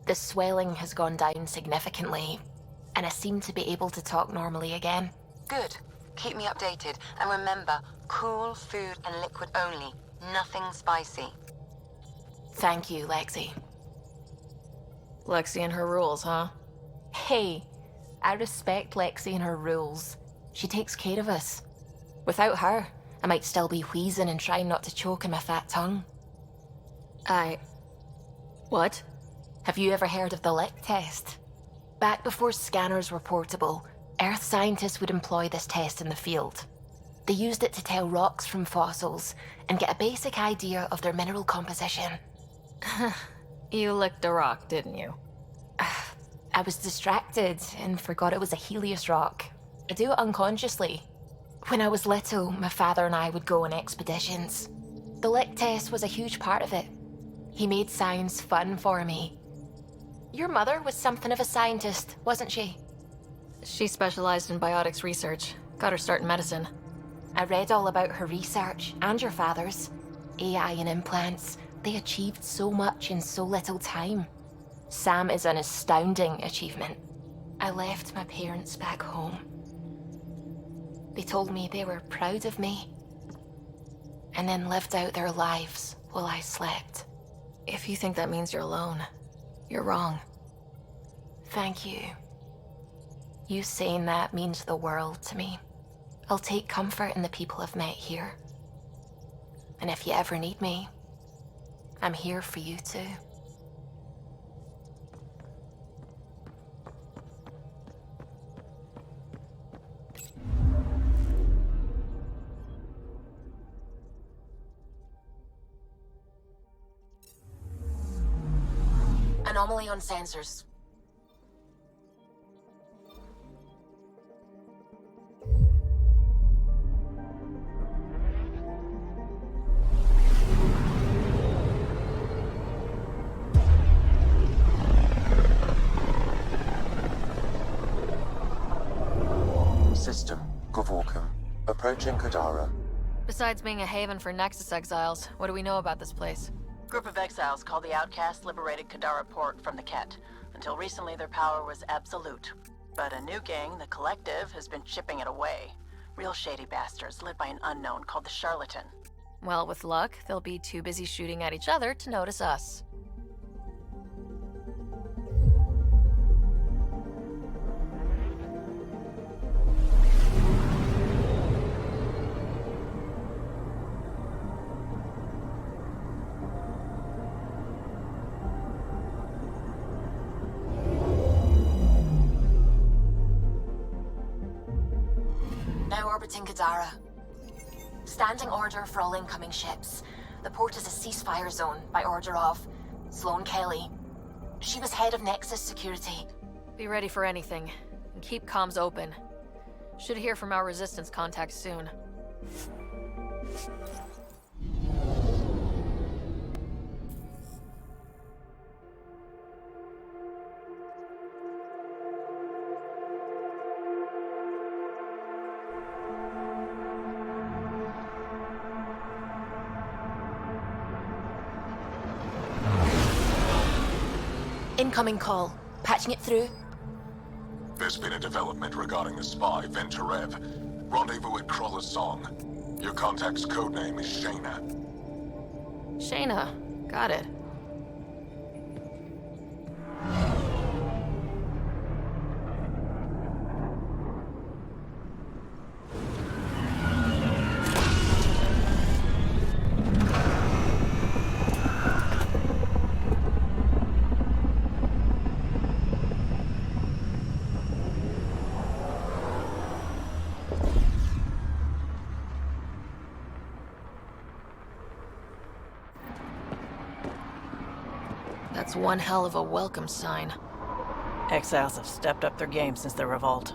The swelling has gone down significantly, and I seem to be able to talk normally again. Good. Keep me updated, and remember, cool food and liquid only. Nothing spicy. Thank you, Lexi. Lexi and her rules, huh? Hey, I respect Lexi and her rules. She takes care of us. Without her, I might still be wheezing and trying not to choke in my fat tongue. What? Have you ever heard of the lick test? Back before scanners were portable, Earth scientists would employ this test in the field. They used it to tell rocks from fossils and get a basic idea of their mineral composition. You licked a rock, didn't you? I was distracted and forgot it was a Helios rock. I do it unconsciously. When I was little, my father and I would go on expeditions. The lick test was a huge part of it. He made science fun for me. Your mother was something of a scientist, wasn't she? She specialized in biotics research. Got her start in medicine. I read all about her research, and your father's. AI and implants, they achieved so much in so little time. Sam is an astounding achievement. I left my parents back home. They told me they were proud of me, and then lived out their lives while I slept. If you think that means you're alone, you're wrong. Thank you. You saying that means the world to me. I'll take comfort in the people I've met here. And if you ever need me, I'm here for you too. Anomaly on sensors. System, Gavorkum. Approaching Kadara. Besides being a haven for Nexus exiles, what do we know about this place? Group of exiles called the Outcasts liberated Kadara port from the Ket. Until recently, their power was absolute. But a new gang, the Collective, has been chipping it away. Real shady bastards led by an unknown called the Charlatan. Well, with luck, they'll be too busy shooting at each other to notice us. Now orbiting Kadara. Standing order for all incoming ships. The port is a ceasefire zone by order of Sloane Kelly. She was head of Nexus security. Be ready for anything, and keep comms open. Should hear from our resistance contacts soon. Incoming call. Patching it through. There's been a development regarding the spy, Venturev. Rendezvous at Crawler's Song. Your contact's codename is Shayna. Shayna. Got it. That's one hell of a welcome sign. Exiles have stepped up their game since the revolt.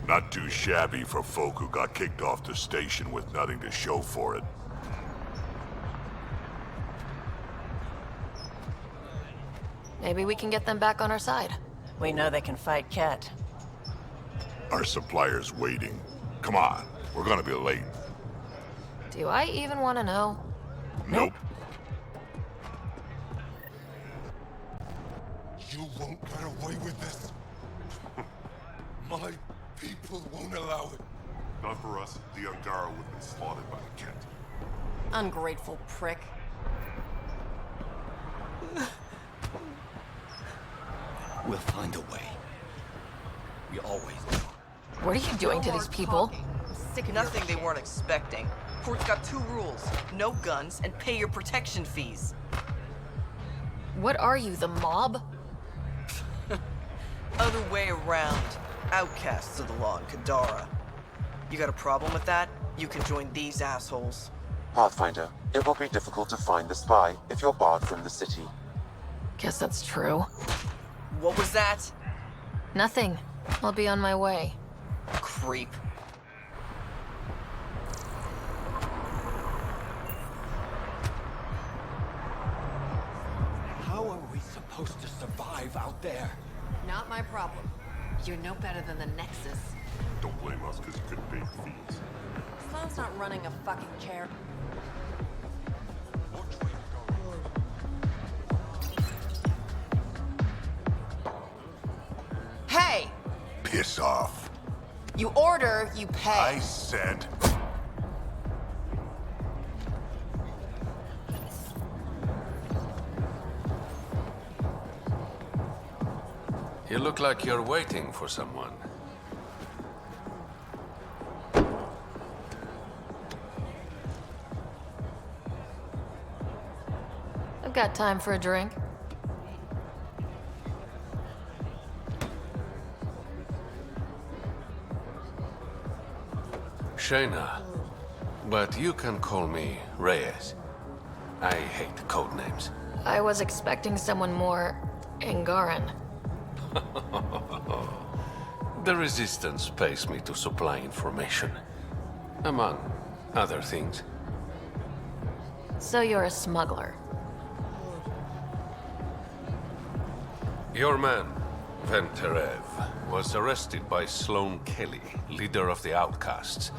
Not too shabby for folk who got kicked off the station with nothing to show for it. Maybe we can get them back on our side. We know they can fight Ket. Our supplier's waiting. Come on, we're gonna be late. Do I even want to know? Nope. You won't get away with this. My people won't allow it. Not for us, the Angara would have been slaughtered by the Kett. Ungrateful prick. We'll find a way. We always do. What are you doing to these people? Nothing they weren't expecting. Court's got 2 rules. No guns and pay your protection fees. What are you, the mob? Other way around. Outcasts of the law in Kadara. You got a problem with that? You can join these assholes. Pathfinder, it will be difficult to find the spy if you're barred from the city. Guess that's true. What was that? Nothing. I'll be on my way. Creep. How are we supposed to survive out there? Not my problem. You're no better than the Nexus. Don't blame us because you couldn't pay the fees. Sloan's not running a fucking chair. Hey! Piss off. You order, you pay. I said... You look like you're waiting for someone. I've got time for a drink. Shayna. But you can call me Reyes. I hate code names. I was expecting someone more Angaran. The Resistance pays me to supply information. Among other things. So you're a smuggler. Your man, Venterev, was arrested by Sloan Kelly, leader of the Outcasts.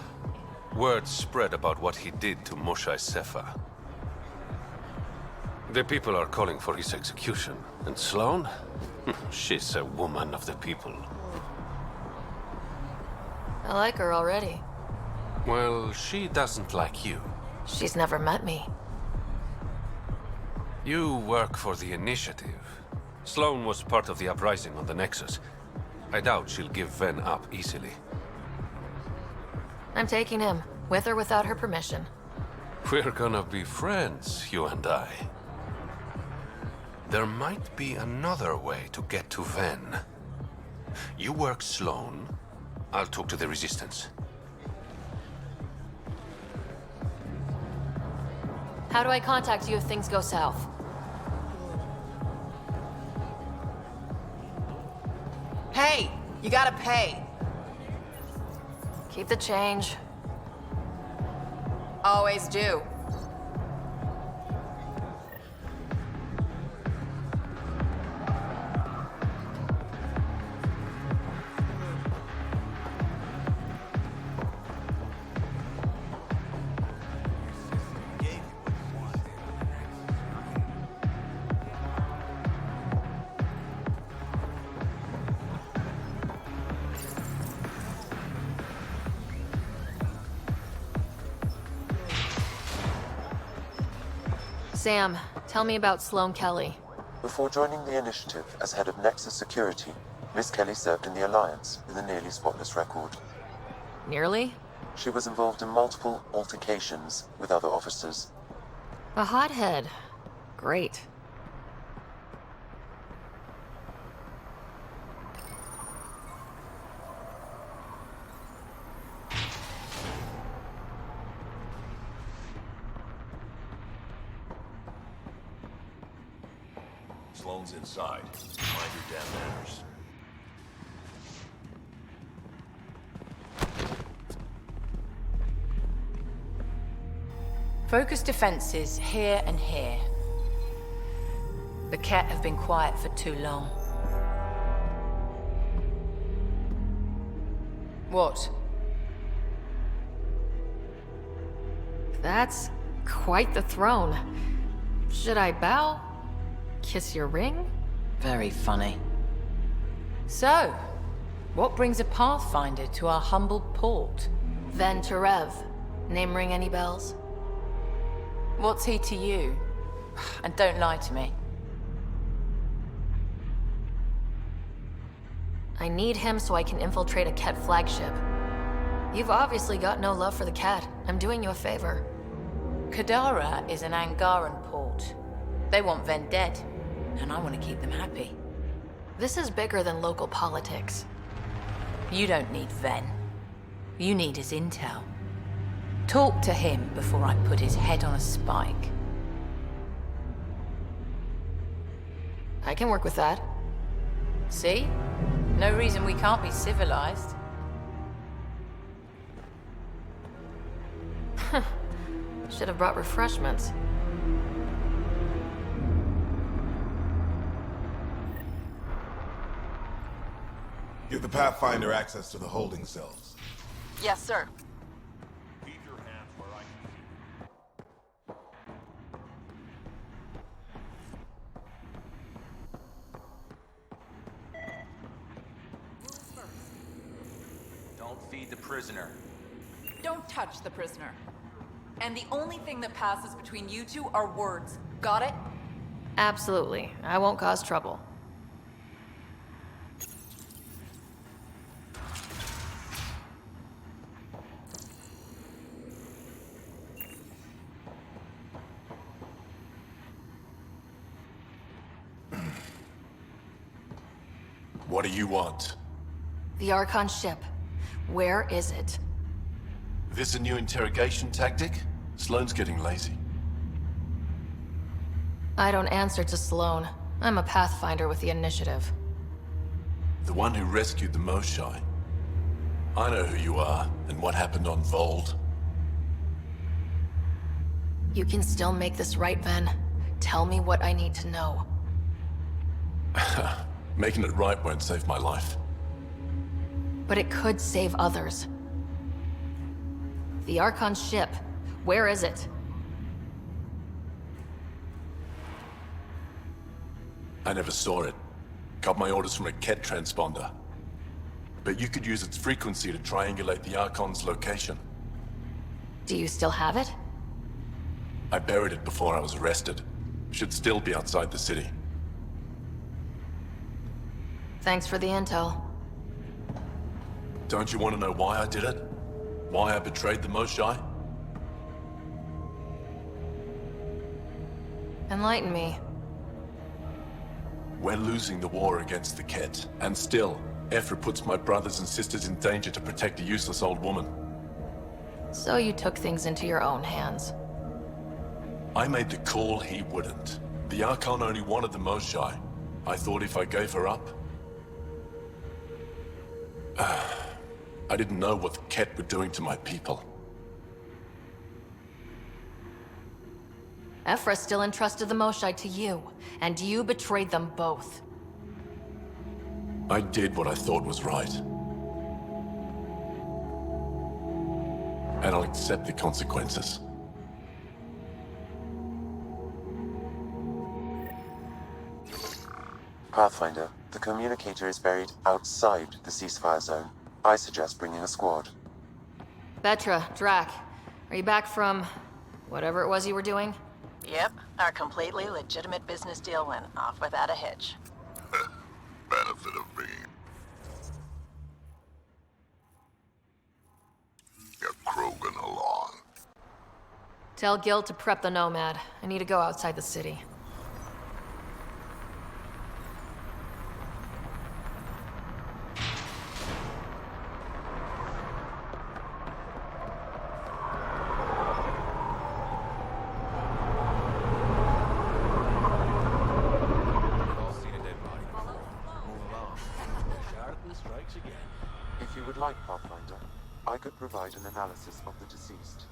Word spread about what he did to Moshae Sefa. The people are calling for his execution. And Sloan? She's a woman of the people. I like her already. Well, she doesn't like you. She's never met me. You work for the Initiative. Sloan was part of the uprising on the Nexus. I doubt she'll give Ven up easily. I'm taking him, with or without her permission. We're gonna be friends, you and I. There might be another way to get to Ven. You work Sloan, I'll talk to the Resistance. How do I contact you if things go south? Hey! You gotta pay. Keep the change. Always do. Sam, tell me about Sloan Kelly. Before joining the Initiative as head of Nexus Security, Miss Kelly served in the Alliance with a nearly spotless record. Nearly? She was involved in multiple altercations with other officers. A hothead. Great. Sloan's inside. Mind your damn manners. Focus defenses here and here. The Kett have been quiet for too long. What? That's quite the throne. Should I bow? Kiss your ring? Very funny. So, what brings a Pathfinder to our humble port? Venturev. Name ring any bells? What's he to you? And don't lie to me. I need him so I can infiltrate a Ket flagship. You've obviously got no love for the Ket. I'm doing you a favor. Kadara is an Angaran port. They want Ven dead, and I want to keep them happy. This is bigger than local politics. You don't need Ven. You need his intel. Talk to him before I put his head on a spike. I can work with that. See? No reason we can't be civilized. Should have brought refreshments. Give the Pathfinder access to the holding cells. Yes, sir. Keep your hands where I can Don't feed the prisoner. Don't touch the prisoner. And the only thing that passes between you two are words. Got it? Absolutely. I won't cause trouble. What do you want? The Archon ship. Where is it? This a new interrogation tactic? Sloane's getting lazy. I don't answer to Sloane. I'm a Pathfinder with the initiative. The one who rescued the Moshai. I know who you are, and what happened on Vold. You can still make this right, Ven. Tell me what I need to know. Making it right won't save my life. But it could save others. The Archon ship. Where is it? I never saw it. Got my orders from a Ket transponder. But you could use its frequency to triangulate the Archon's location. Do you still have it? I buried it before I was arrested. Should still be outside the city. Thanks for the intel. Don't you want to know why I did it? Why I betrayed the Moshai? Enlighten me. We're losing the war against the Ket, and still, Ephra puts my brothers and sisters in danger to protect a useless old woman. So you took things into your own hands. I made the call he wouldn't. The Archon only wanted the Moshai. I thought if I gave her up... I didn't know what the Ket were doing to my people. Ephra still entrusted the Moshai to you, and you betrayed them both. I did what I thought was right. And I'll accept the consequences. Pathfinder, the communicator is buried outside the ceasefire zone. I suggest bringing a squad. Vetra, Drac, are you back from whatever it was you were doing? Yep, our completely legitimate business deal went off without a hitch. benefit of being. Get Krogan along. Tell Gil to prep the Nomad. I need to go outside the city. If you would like, Pathfinder, I could provide an analysis of the deceased.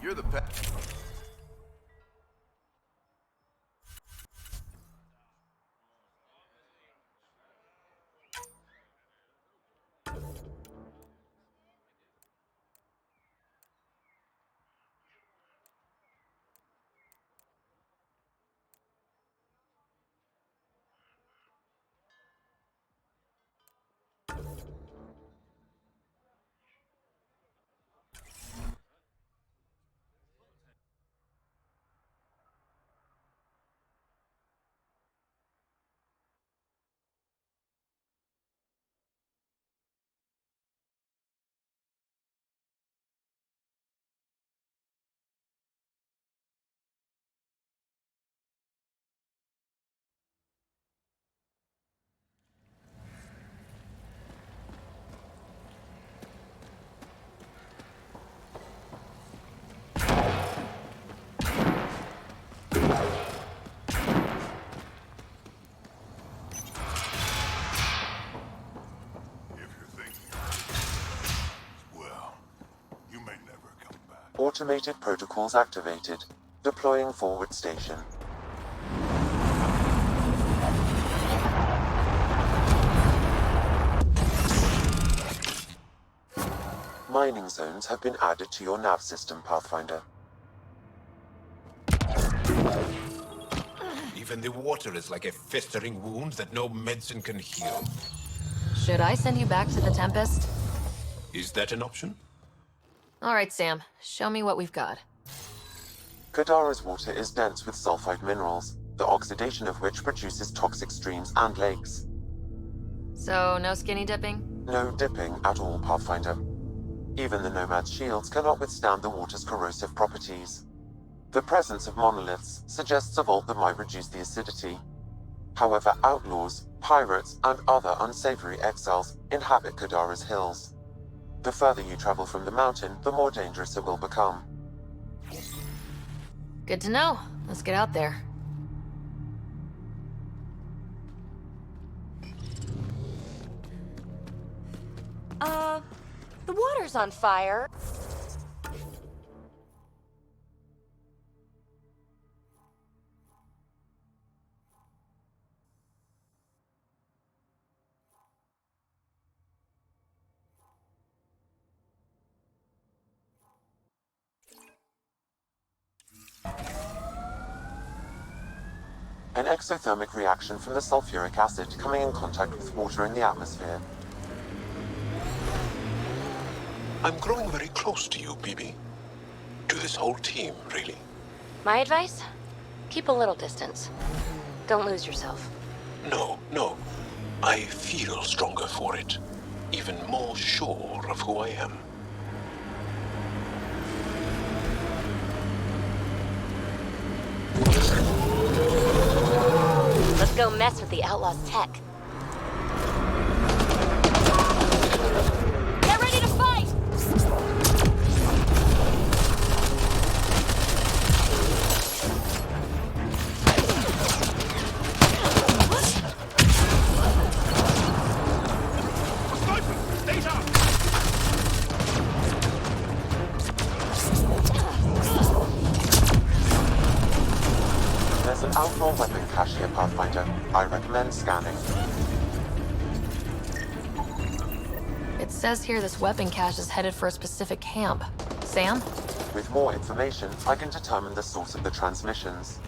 You're the pet. Automated protocols activated. Deploying forward station. Mining zones have been added to your nav system, Pathfinder. Even the water is like a festering wound that no medicine can heal. Should I send you back to the Tempest? Is that an option? All right, Sam. Show me what we've got. Kadara's water is dense with sulfide minerals, the oxidation of which produces toxic streams and lakes. So, no skinny dipping? No dipping at all, Pathfinder. Even the Nomad's shields cannot withstand the water's corrosive properties. The presence of monoliths suggests a vault that might reduce the acidity. However, outlaws, pirates, and other unsavory exiles inhabit Kadara's hills. The further you travel from the mountain, the more dangerous it will become. Good to know. Let's get out there. The water's on fire. An exothermic reaction from the sulfuric acid coming in contact with water in the atmosphere. I'm growing very close to you, BB. To this whole team, really. My advice? Keep a little distance. Don't lose yourself. No. I feel stronger for it. Even more sure of who I am. Let's go mess with the Outlaw's tech. Get ready to fight! There's an outlaw weapon cache here, Pathfinder. I recommend scanning. It says here this weapon cache is headed for a specific camp. Sam? With more information, I can determine the source of the transmissions.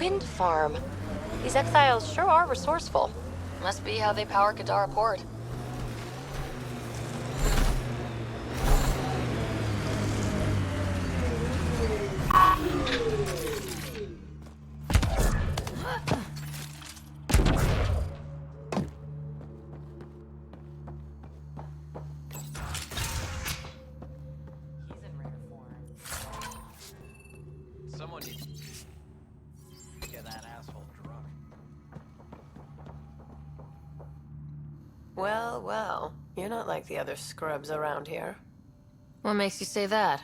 Wind farm. These exiles sure are resourceful. Must be how they power Kadara Port. Get that asshole drunk. Well, well. You're not like the other scrubs around here. What makes you say that?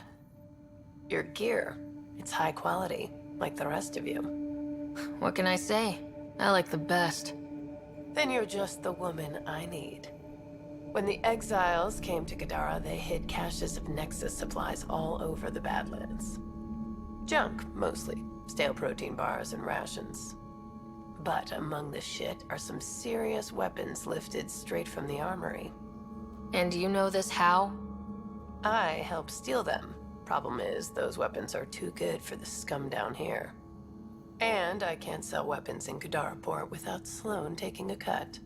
Your gear. It's high quality, like the rest of you. What can I say? I like the best. Then you're just the woman I need. When the exiles came to Kadara, they hid caches of Nexus supplies all over the Badlands. Junk, mostly. Stale protein bars and rations. But among the shit are some serious weapons lifted straight from the armory. And you know this how? I helped steal them. Problem is, those weapons are too good for the scum down here. And I can't sell weapons in Kadara Port without Sloan taking a cut.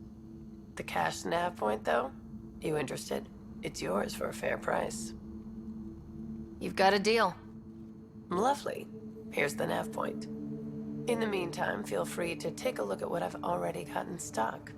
The cash nav point, though? You interested? It's yours for a fair price. You've got a deal. Lovely. Here's the nav point. In the meantime, feel free to take a look at what I've already got in stock.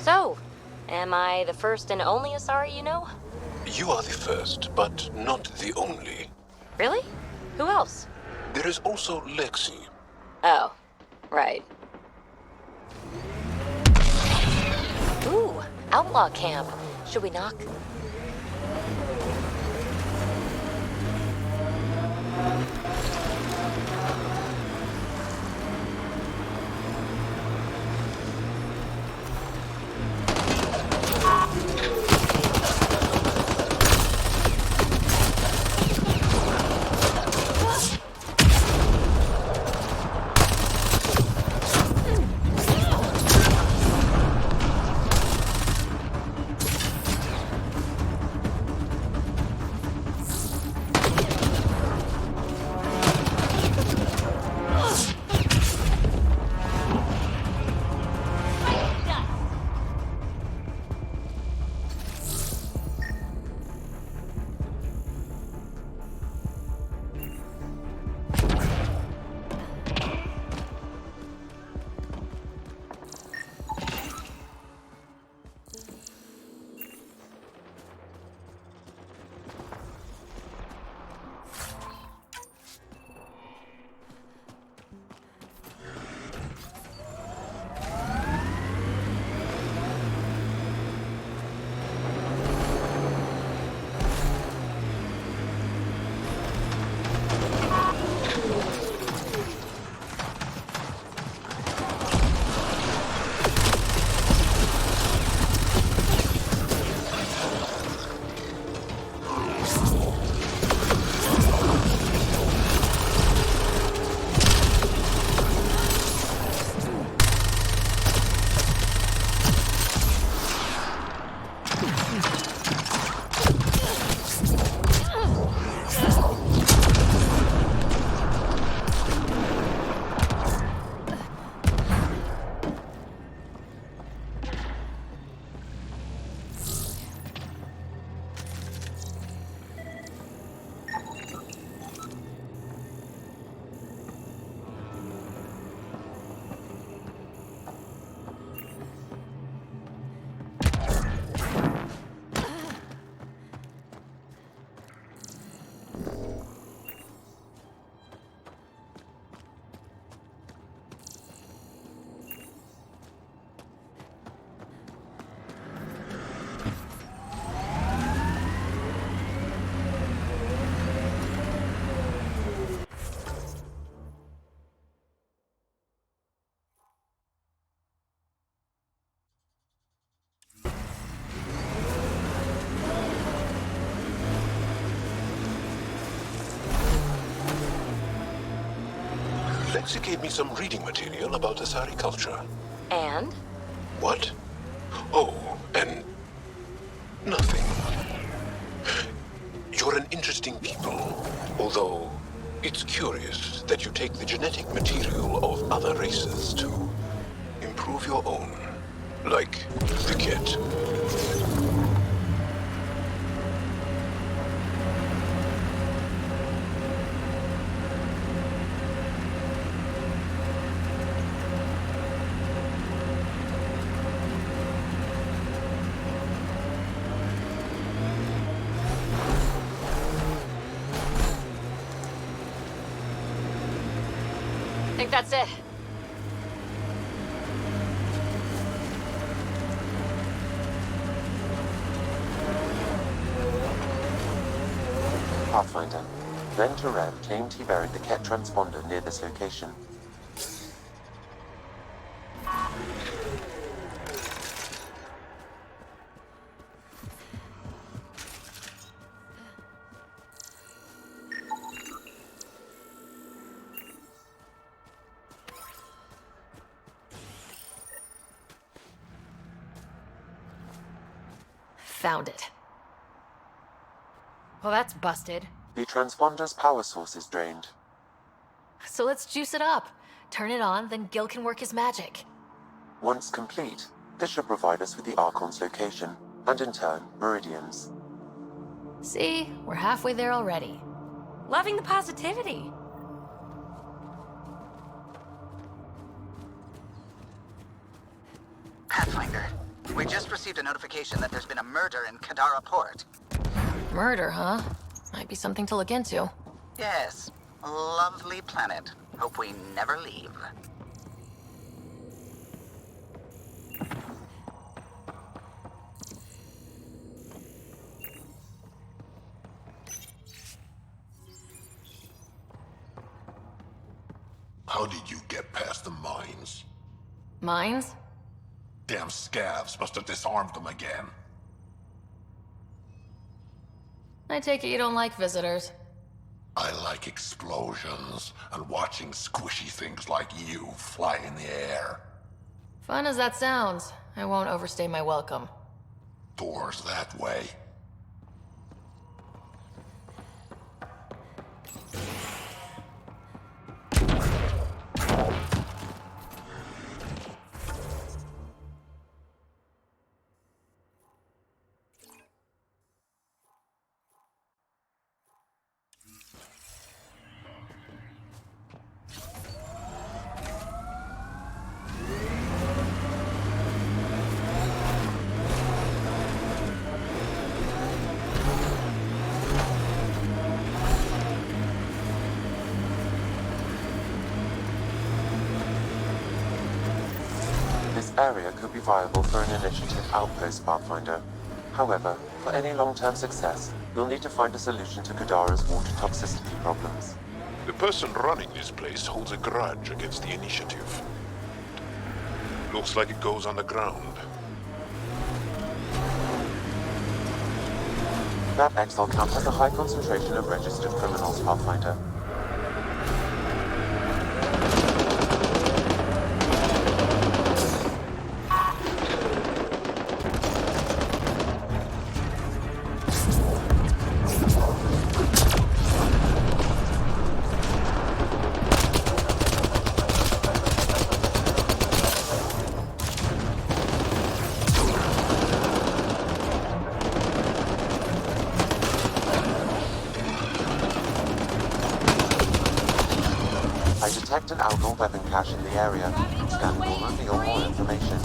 So, am I the first and only Asari you know? You are the first, but not the only. Really? Who else? There is also Lexi. Oh, right. Ooh, outlaw camp. Should we knock? Lexi gave me some reading material about Asari culture. And? What? Oh, and nothing. You're an interesting people, although it's curious that you take the genetic material of other races to improve your own, like the kit. I think that's it. Pathfinder. Then Terev claimed he buried the Ket transponder near this location. Found it. Well, that's busted. The transponder's power source is drained. So let's juice it up. Turn it on, then Gil can work his magic. Once complete, this should provide us with the Archon's location, and in turn, Meridian's. See? We're halfway there already. Loving the positivity. Pathfinder, we just received a notification that there's been a murder in Kadara Port. Murder, huh? Might be something to look into. Yes. Lovely planet. Hope we never leave. How did you get past the mines? Mines? Damn scavs must have disarmed them again. I take it you don't like visitors. I like explosions and watching squishy things like you fly in the air. Fun as that sounds, I won't overstay my welcome. Doors that way. This area could be viable for an initiative outpost, Pathfinder. However, for any long-term success, you'll need to find a solution to Kadara's water toxicity problems. The person running this place holds a grudge against the initiative. Looks like it goes underground. That exile camp has a high concentration of registered criminals, Pathfinder. I detect an outlaw weapon cache in the area. Scanning will reveal more information.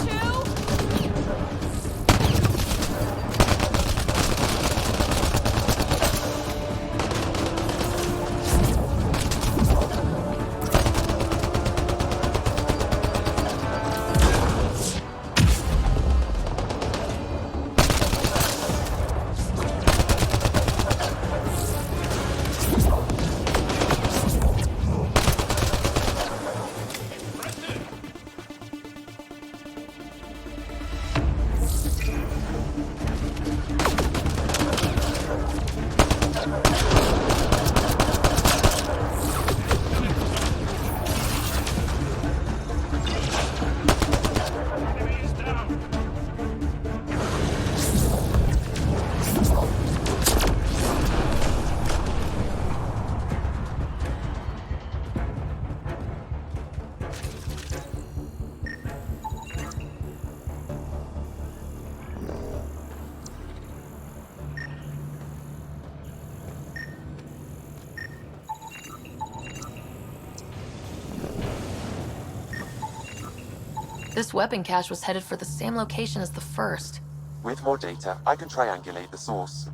This weapon cache was headed for the same location as the first. With more data, I can triangulate the source.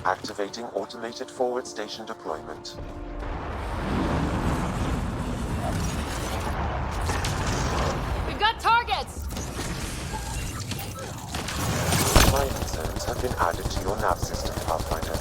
Activating automated forward station deployment. We've got targets! Mining zones have been added to your nav system, Pathfinder.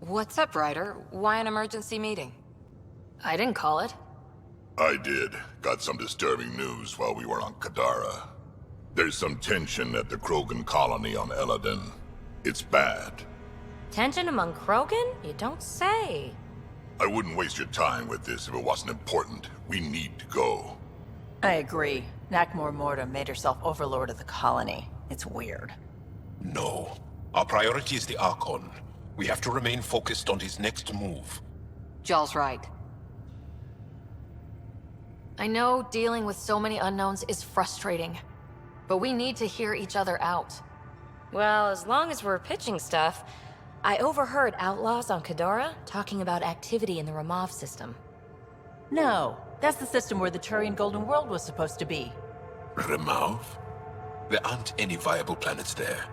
What's up, Ryder? Why an emergency meeting? I didn't call it. I did. Got some disturbing news while we were on Kadara. There's some tension at the Krogan colony on Eladin. It's bad. Tension among Krogan? You don't say. I wouldn't waste your time with this if it wasn't important. We need to go. I agree. Nakmor Morta made herself overlord of the colony. It's weird. No. Our priority is the Archon. We have to remain focused on his next move. Jall's right. I know dealing with so many unknowns is frustrating, but we need to hear each other out. Well, as long as we're pitching stuff, I overheard outlaws on Kadara talking about activity in the Ramov system. No, that's the system where the Turian Golden World was supposed to be. Ramov? There aren't any viable planets there.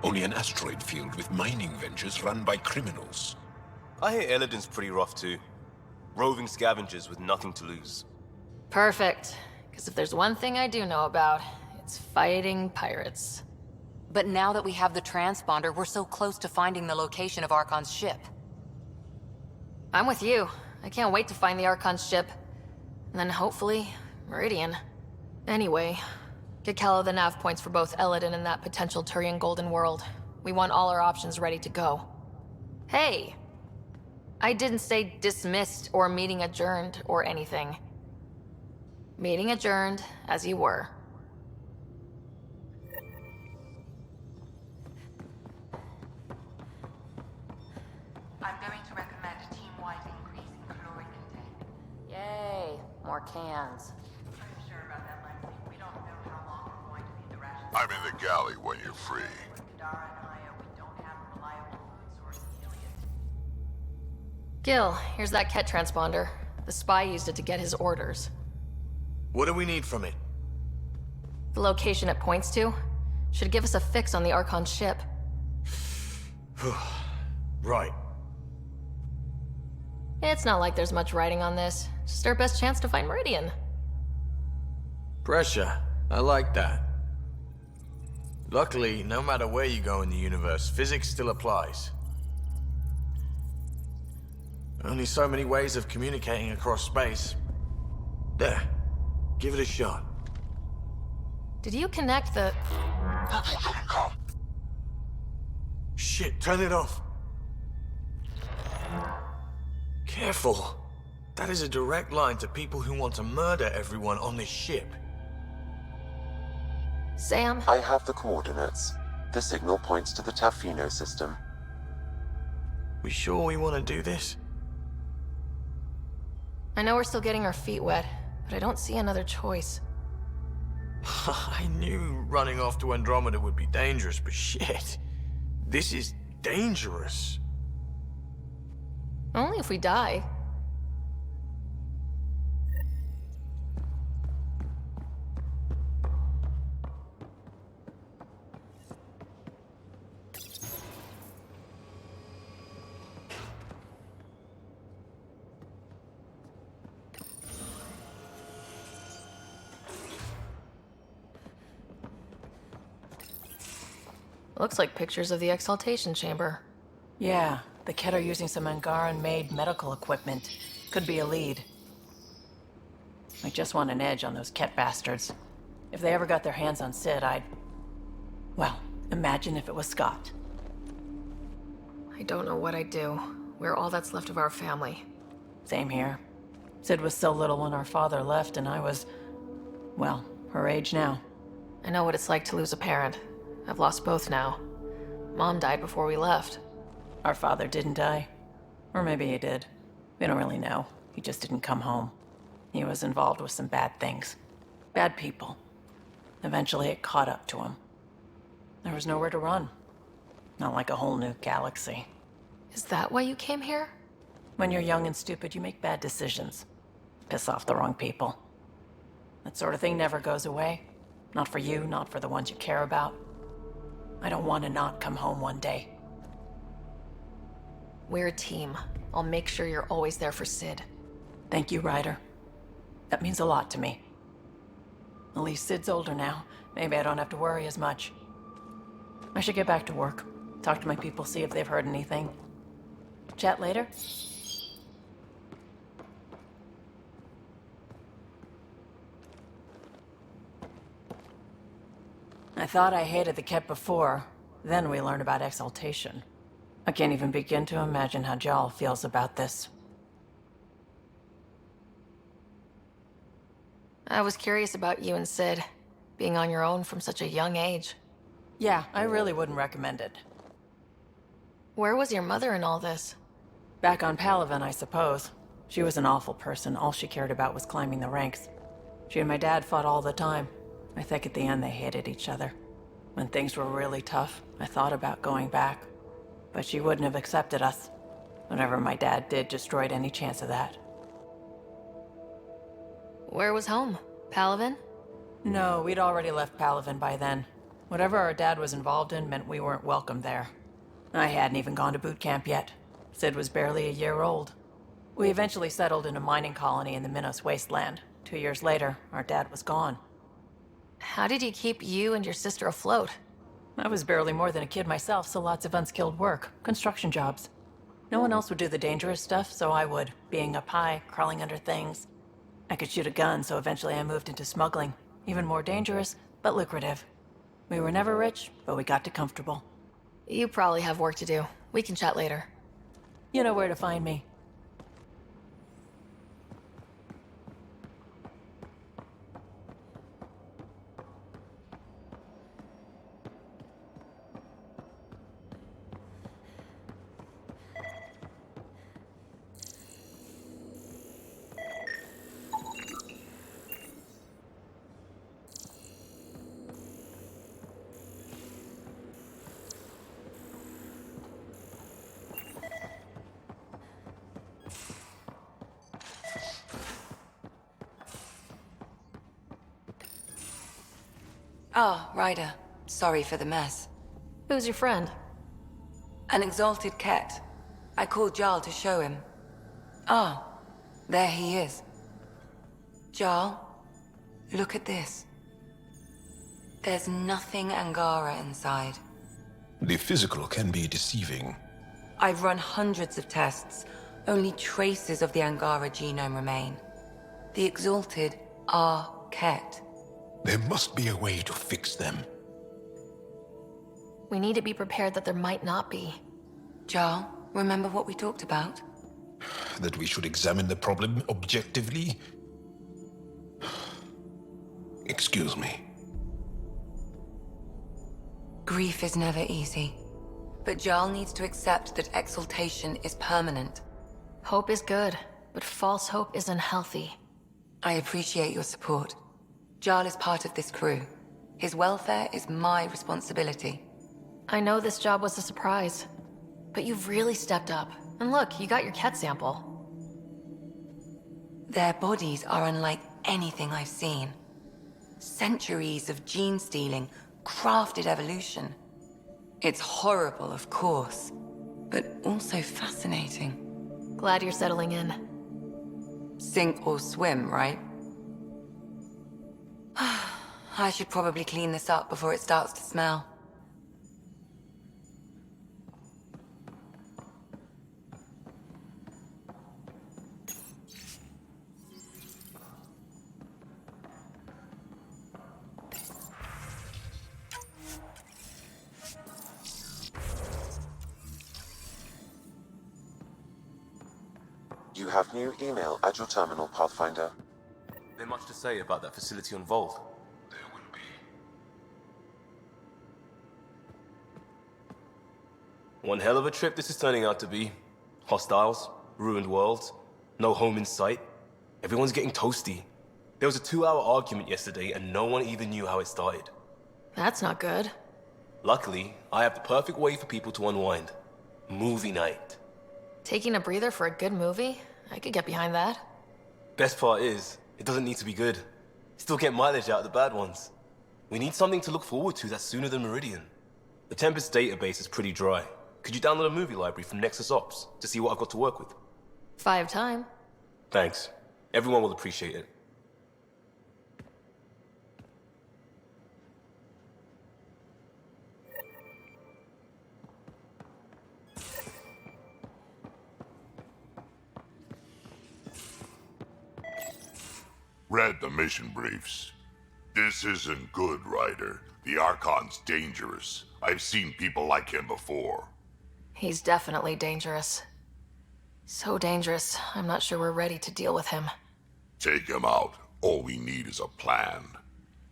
Only an asteroid field with mining ventures run by criminals. I hear Eladin's pretty rough too. Roving scavengers with nothing to lose. Perfect. Because if there's one thing I do know about, it's fighting pirates. But now that we have the transponder, we're so close to finding the location of Archon's ship. I'm with you. I can't wait to find the Archon's ship. And then hopefully, Meridian. Anyway, get Callow the nav points for both Eladin and that potential Turian Golden World. We want all our options ready to go. Hey! I didn't say dismissed or meeting adjourned or anything. Meeting adjourned, as you were. I'm going to recommend a team-wide increase in caloric intake. Yay, more cans. I'm sure about that, Lexi. We don't know how long we're going to need the rations. I'm in the galley when you're free. Kadara and Aya, we don't have a reliable food source in Iliad. Gil, here's that Ket transponder. The spy used it to get his orders. What do we need from it? The location it points to should give us a fix on the Archon's ship. Right. It's not like there's much writing on this. Just our best chance to find Meridian. Pressure. I like that. Luckily, no matter where you go in the universe, physics still applies. Only so many ways of communicating across space. There. Give it a shot. Did you connect the... Shit, turn it off. Careful. That is a direct line to people who want to murder everyone on this ship. Sam? I have the coordinates. The signal points to the Tafino system. We sure we want to do this? I know we're still getting our feet wet, but I don't see another choice. I knew running off to Andromeda would be dangerous, but shit. This is dangerous. Only if we die. Looks like pictures of the exaltation chamber. Yeah, the Ket are using some Angaran-made medical equipment. Could be a lead. I just want an edge on those Ket bastards. If they ever got their hands on Sid, I'd... Well, imagine if it was Scott. I don't know what I'd do. We're all that's left of our family. Same here. Sid was so little when our father left, and I was... well, her age now. I know what it's like to lose a parent. I've lost both now. Mom died before we left. Our father didn't die. Or maybe he did. We don't really know. He just didn't come home. He was involved with some bad things. Bad people. Eventually it caught up to him. There was nowhere to run. Not like a whole new galaxy. Is that why you came here? When you're young and stupid, you make bad decisions. Piss off the wrong people. That sort of thing never goes away. Not for you, not for the ones you care about. I don't want to not come home one day. We're a team. I'll make sure you're always there for Sid. Thank you, Ryder. That means a lot to me. At least Sid's older now. Maybe I don't have to worry as much. I should get back to work. Talk to my people, see if they've heard anything. Chat later? I thought I hated the Ket before. Then we learned about exaltation. I can't even begin to imagine how Jal feels about this. I was curious about you and Sid, being on your own from such a young age. Yeah, I really wouldn't recommend it. Where was your mother in all this? Back on Palaven, I suppose. She was an awful person. All she cared about was climbing the ranks. She and my dad fought all the time. I think at the end they hated each other. When things were really tough, I thought about going back. But she wouldn't have accepted us. Whatever my dad did destroyed any chance of that. Where was home? Palaven? No, we'd already left Palaven by then. Whatever our dad was involved in meant we weren't welcome there. I hadn't even gone to boot camp yet. Sid was barely a year old. We eventually settled in a mining colony in the Minos wasteland. 2 years later, our dad was gone. How did he keep you and your sister afloat? I was barely more than a kid myself, so lots of unskilled work. Construction jobs. No one else would do the dangerous stuff, so I would. Being up high, crawling under things. I could shoot a gun, so eventually I moved into smuggling. Even more dangerous, but lucrative. We were never rich, but we got to comfortable. You probably have work to do. We can chat later. You know where to find me. Ah, Ryder. Sorry for the mess. Who's your friend? An exalted Ket. I called Jarl to show him. Ah, there he is. Jarl, look at this. There's nothing Angara inside. The physical can be deceiving. I've run hundreds of tests. Only traces of the Angara genome remain. The Exalted are Ket. There must be a way to fix them. We need to be prepared that there might not be. Jarl, remember what we talked about? That we should examine the problem objectively? Excuse me. Grief is never easy. But Jarl needs to accept that exaltation is permanent. Hope is good, but false hope is unhealthy. I appreciate your support. Jarl is part of this crew. His welfare is my responsibility. I know this job was a surprise, but you've really stepped up. And look, you got your Ket sample. Their bodies are unlike anything I've seen. Centuries of gene stealing, crafted evolution. It's horrible, of course, but also fascinating. Glad you're settling in. Sink or swim, right? I should probably clean this up before it starts to smell. You have new email at your terminal, Pathfinder. There much to say about that facility on Vault? There will be. One hell of a trip this is turning out to be. Hostiles, ruined worlds, no home in sight. Everyone's getting toasty. There was a 2-hour argument yesterday and no one even knew how it started. That's not good. Luckily, I have the perfect way for people to unwind. Movie night. Taking a breather for a good movie? I could get behind that. Best part is, it doesn't need to be good. Still get mileage out of the bad ones. We need something to look forward to that's sooner than Meridian. The Tempest database is pretty dry. Could you download a movie library from Nexus Ops to see what I've got to work with? 5 time. Thanks. Everyone will appreciate it. Read the mission briefs. This isn't good, Ryder. The Archon's dangerous. I've seen people like him before. He's definitely dangerous. So dangerous, I'm not sure we're ready to deal with him. Take him out. All we need is a plan.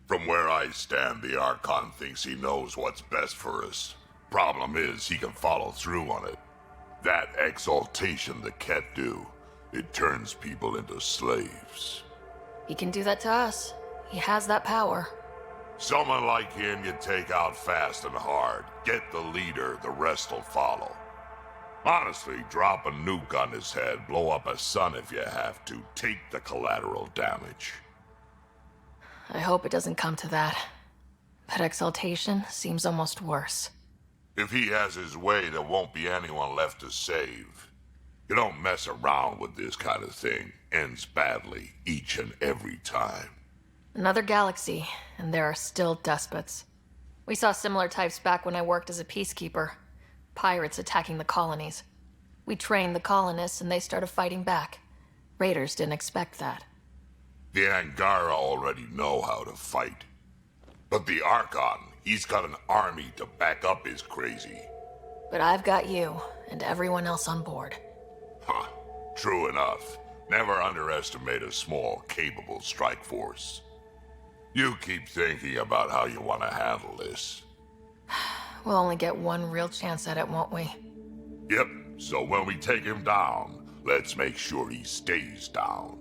From where I stand, the Archon thinks he knows what's best for us. Problem is, he can follow through on it. That exaltation the Ket do, it turns people into slaves. He can do that to us. He has that power. Someone like him you take out fast and hard. Get the leader, the rest will follow. Honestly, drop a nuke on his head, blow up a sun if you have to. Take the collateral damage. I hope it doesn't come to that. But exaltation seems almost worse. If he has his way, there won't be anyone left to save. You don't mess around with this kind of thing. Ends badly, each and every time. Another galaxy, and there are still despots. We saw similar types back when I worked as a peacekeeper. Pirates attacking the colonies. We trained the colonists and they started fighting back. Raiders didn't expect that. The Angara already know how to fight. But the Archon, he's got an army to back up his crazy. But I've got you, and everyone else on board. Huh. True enough. Never underestimate a small, capable strike force. You keep thinking about how you want to handle this. We'll only get one real chance at it, won't we? Yep, so when we take him down, let's make sure he stays down.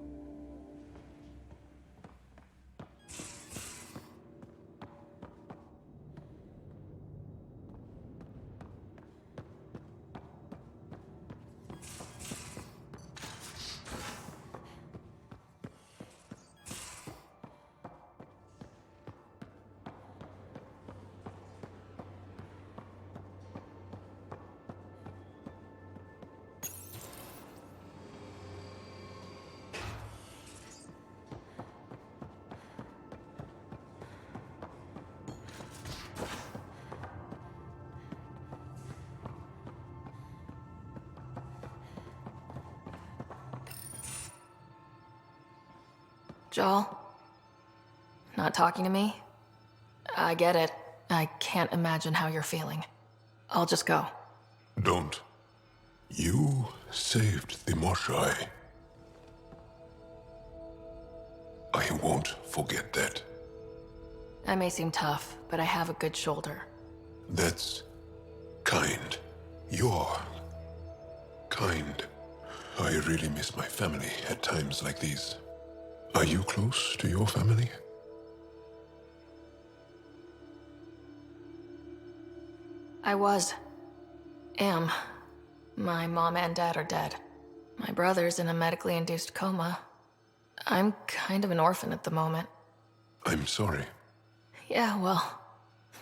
Joel? Not talking to me? I get it. I can't imagine how you're feeling. I'll just go. Don't. You saved the Moshai. I won't forget that. I may seem tough, but I have a good shoulder. That's kind. You're kind. I really miss my family at times like these. Are you close to your family? I was. Am. My mom and dad are dead. My brother's in a medically induced coma. I'm kind of an orphan at the moment. I'm sorry. Yeah, well,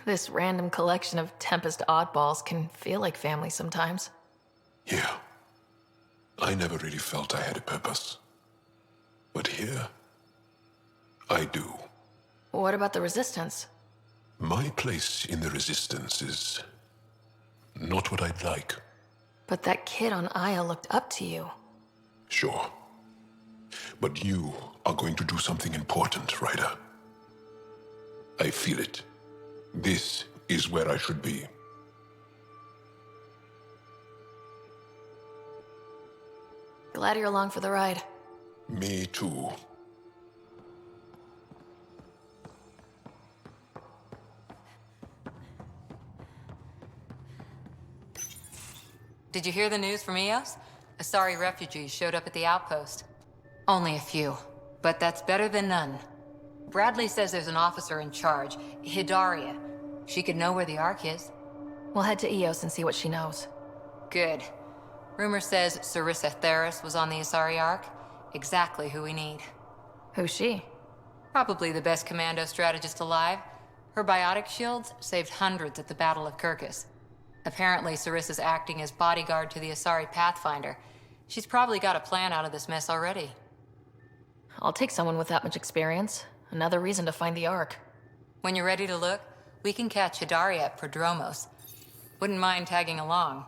this random collection of Tempest oddballs can feel like family sometimes. Yeah. I never really felt I had a purpose. But here, I do. What about the Resistance? My place in the Resistance is not what I'd like. But that kid on Aya looked up to you. Sure. But you are going to do something important, Ryder. I feel it. This is where I should be. Glad you're along for the ride. Me too. Did you hear the news from Eos? Asari refugees showed up at the outpost. Only a few, but that's better than none. Bradley says there's an officer in charge, Hidaria. She could know where the Ark is. We'll head to Eos and see what she knows. Good. Rumor says Sarissa Theris was on the Asari Ark. Exactly who we need. Who's she? Probably the best commando strategist alive. Her biotic shields saved hundreds at the Battle of Kirkus. Apparently, Sarissa's acting as bodyguard to the Asari Pathfinder. She's probably got a plan out of this mess already. I'll take someone with that much experience. Another reason to find the Ark. When you're ready to look, we can catch Hidaria at Prodromos. Wouldn't mind tagging along.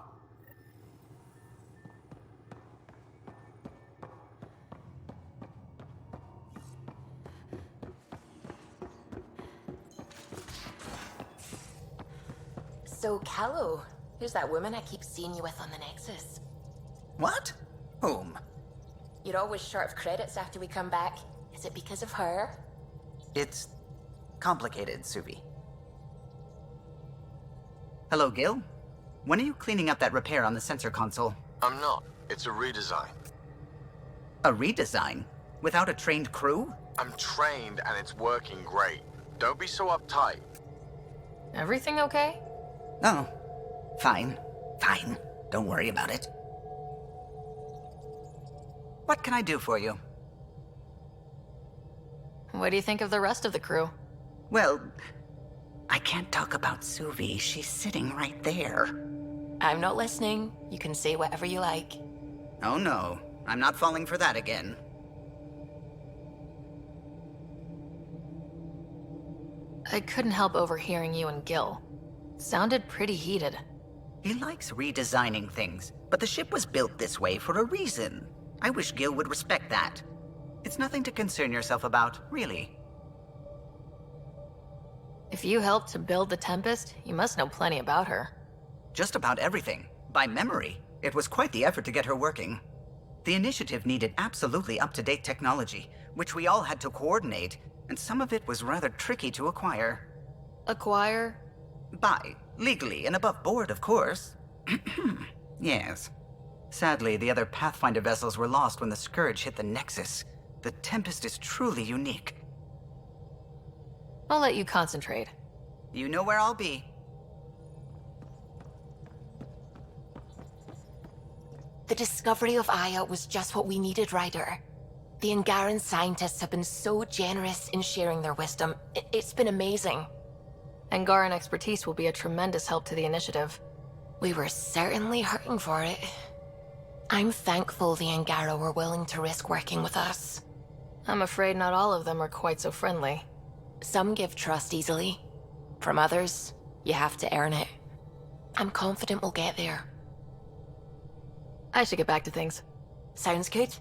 So, Callow, who's that woman I keep seeing you with on the Nexus? What? Whom? You're always short of credits after we come back. Is it because of her? It's complicated, Suvi. Hello, Gil. When are you cleaning up that repair on the sensor console? I'm not. It's a redesign. A redesign? Without a trained crew? I'm trained and it's working great. Don't be so uptight. Everything okay? Oh, fine. Fine. Don't worry about it. What can I do for you? What do you think of the rest of the crew? Well, I can't talk about Suvi. She's sitting right there. I'm not listening. You can say whatever you like. Oh no, I'm not falling for that again. I couldn't help overhearing you and Gil. Sounded pretty heated. He likes redesigning things, but the ship was built this way for a reason. I wish Gil would respect that. It's nothing to concern yourself about, really. If you helped to build the Tempest, you must know plenty about her. Just about everything. By memory. It was quite the effort to get her working. The initiative needed absolutely up-to-date technology, which we all had to coordinate, and some of it was rather tricky to acquire. Acquire? Buy. Legally and above board, of course. Yes. Sadly, the other Pathfinder vessels were lost when the Scourge hit the Nexus. The Tempest is truly unique. I'll let you concentrate. You know where I'll be. The discovery of Aya was just what we needed, Ryder. The Angaran scientists have been so generous in sharing their wisdom. It's been amazing. Angaran expertise will be a tremendous help to the initiative. We were certainly hurting for it. I'm thankful the Angara were willing to risk working with us. I'm afraid not all of them are quite so friendly. Some give trust easily. From others, you have to earn it. I'm confident we'll get there. I should get back to things. Sounds good.